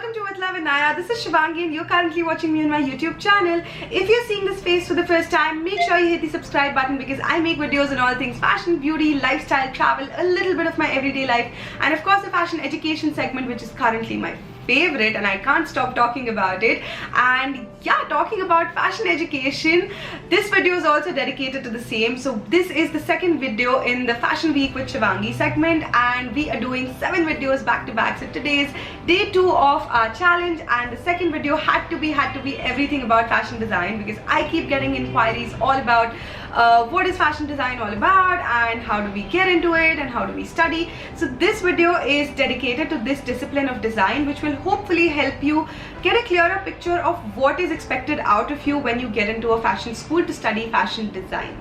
Welcome to With Love and Naya. This is Shivangi and you're currently watching me on my YouTube channel. If you're seeing this face for the first time, make sure you hit the subscribe button because I make videos on all things fashion, beauty, lifestyle, travel, a little bit of my everyday life, and of course the fashion education segment, which is currently my favorite and I can't stop talking about it. And yeah, talking about fashion education, this video is also dedicated to the same. So this is the second video in the Fashion Week with Shivangi segment and we are doing 7 videos back to back. So today is day 2 of our challenge and the second video had to be everything about fashion design because I keep getting inquiries all about what is fashion design all about and how do we get into it and how do we study. So this video is dedicated to this discipline of design, which will hopefully help you get a clearer picture of what is expected out of you when you get into a fashion school to study fashion design.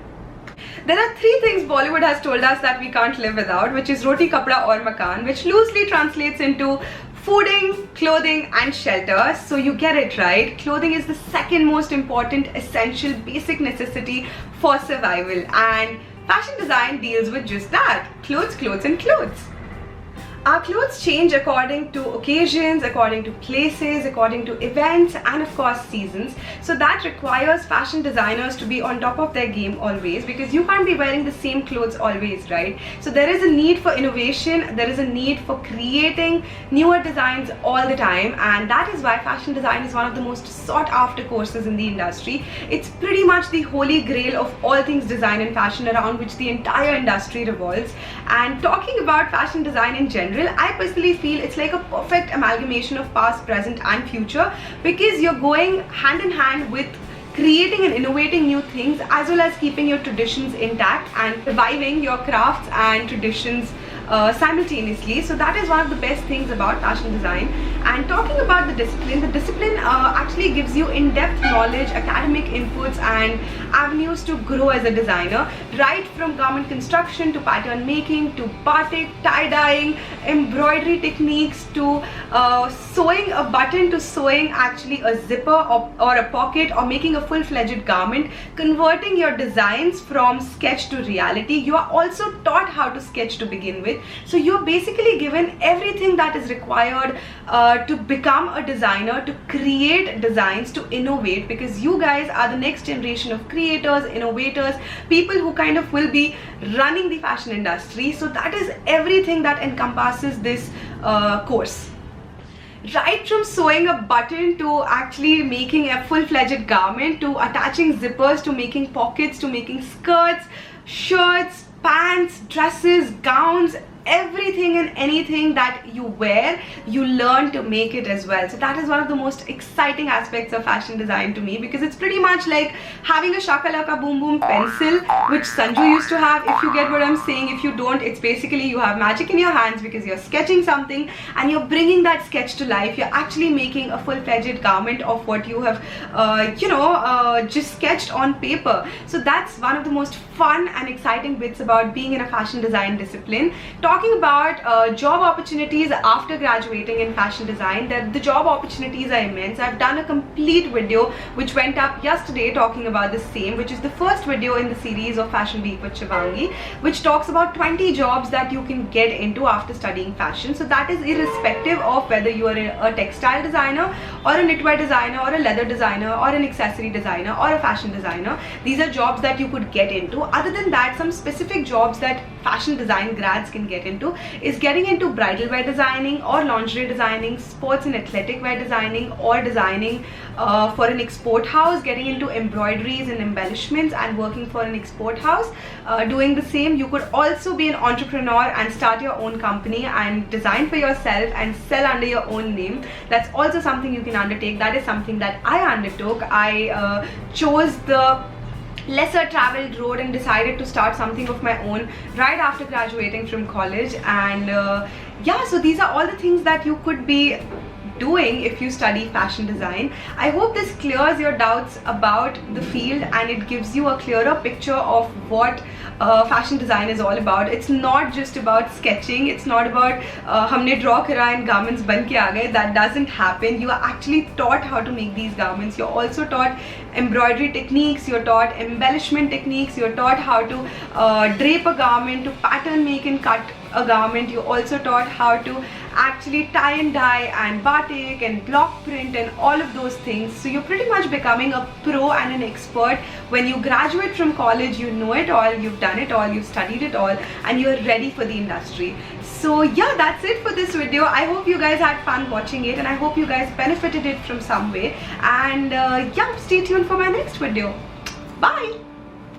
There are 3 things Bollywood has told us that we can't live without, which is roti, kapda or makan, which loosely translates into fooding, clothing and shelter. So you get it right. Clothing is the second most important, essential, basic necessity for survival, and fashion design deals with just that. Clothes, clothes and clothes. Our clothes change according to occasions, according to places, according to events and of course seasons. So that requires fashion designers to be on top of their game always, because you can't be wearing the same clothes always, right? So there is a need for innovation, there is a need for creating newer designs all the time, and that is why fashion design is one of the most sought after courses in the industry. It's pretty much the holy grail of all things design and fashion, around which the entire industry revolves. And talking about fashion design in general, I personally feel it's like a perfect amalgamation of past, present and future, because you're going hand in hand with creating and innovating new things as well as keeping your traditions intact and reviving your crafts and traditions simultaneously. So that is one of the best things about fashion design. And talking about the discipline actually gives you in-depth knowledge, academic inputs and avenues to grow as a designer, right from garment construction to pattern making to batik, tie-dyeing, embroidery techniques to sewing a button to sewing actually a zipper or a pocket or making a full-fledged garment, converting your designs from sketch to reality. You are also taught how to sketch to begin with. So you're basically given everything that is required to become a designer, to create designs, to innovate, because you guys are the next generation of creators, innovators, people who kind of will be running the fashion industry. So that is everything that encompasses this course. Right from sewing a button to actually making a full-fledged garment, to attaching zippers, to making pockets, to making skirts, shirts, pants, dresses, gowns, everything and anything that you wear, you learn to make it as well. So that is one of the most exciting aspects of fashion design to me, because it's pretty much like having a shakalaka boom boom pencil, which Sanju used to have, if you get what I'm saying. If you don't, it's basically you have magic in your hands because you're sketching something and you're bringing that sketch to life. You're actually making a full-fledged garment of what you have just sketched on paper. So that's one of the most fun and exciting bits about being in a fashion design discipline. Talking about job opportunities after graduating in fashion design, the job opportunities are immense. I've done a complete video which went up yesterday talking about the same, which is the first video in the series of Fashion Week with Shivangi, which talks about 20 jobs that you can get into after studying fashion. So that is irrespective of whether you are a textile designer or a knitwear designer or a leather designer or an accessory designer or a fashion designer. These are jobs that you could get into. Other than that, some specific jobs that fashion design grads can get into is getting into bridal wear designing or lingerie designing, sports and athletic wear designing, or designing for an export house, getting into embroideries and embellishments and working for an export house. Doing the same, you could also be an entrepreneur and start your own company and design for yourself and sell under your own name. That's also something you can undertake. That is something that I undertook. I chose the lesser traveled road and decided to start something of my own right after graduating from college. And yeah, so these are all the things that you could be doing if you study fashion design. I hope this clears your doubts about the field and it gives you a clearer picture of what fashion design is all about. It's not just about sketching, it's not about humne draw kara and garments ban ke aa gaye. That doesn't happen. You are actually taught how to make these garments. You're also taught embroidery techniques, you're taught embellishment techniques, you're taught how to drape a garment, to pattern make and cut a garment, you also taught how to actually tie and dye and batik and block print and all of those things. So you're pretty much becoming a pro and an expert. When you graduate from college, you know it all, you've done it all, you've studied it all, and you're ready for the industry. So yeah, that's it for this video. I hope you guys had fun watching it, and I hope you guys benefited it from some way. And yeah, stay tuned for my next video. Bye.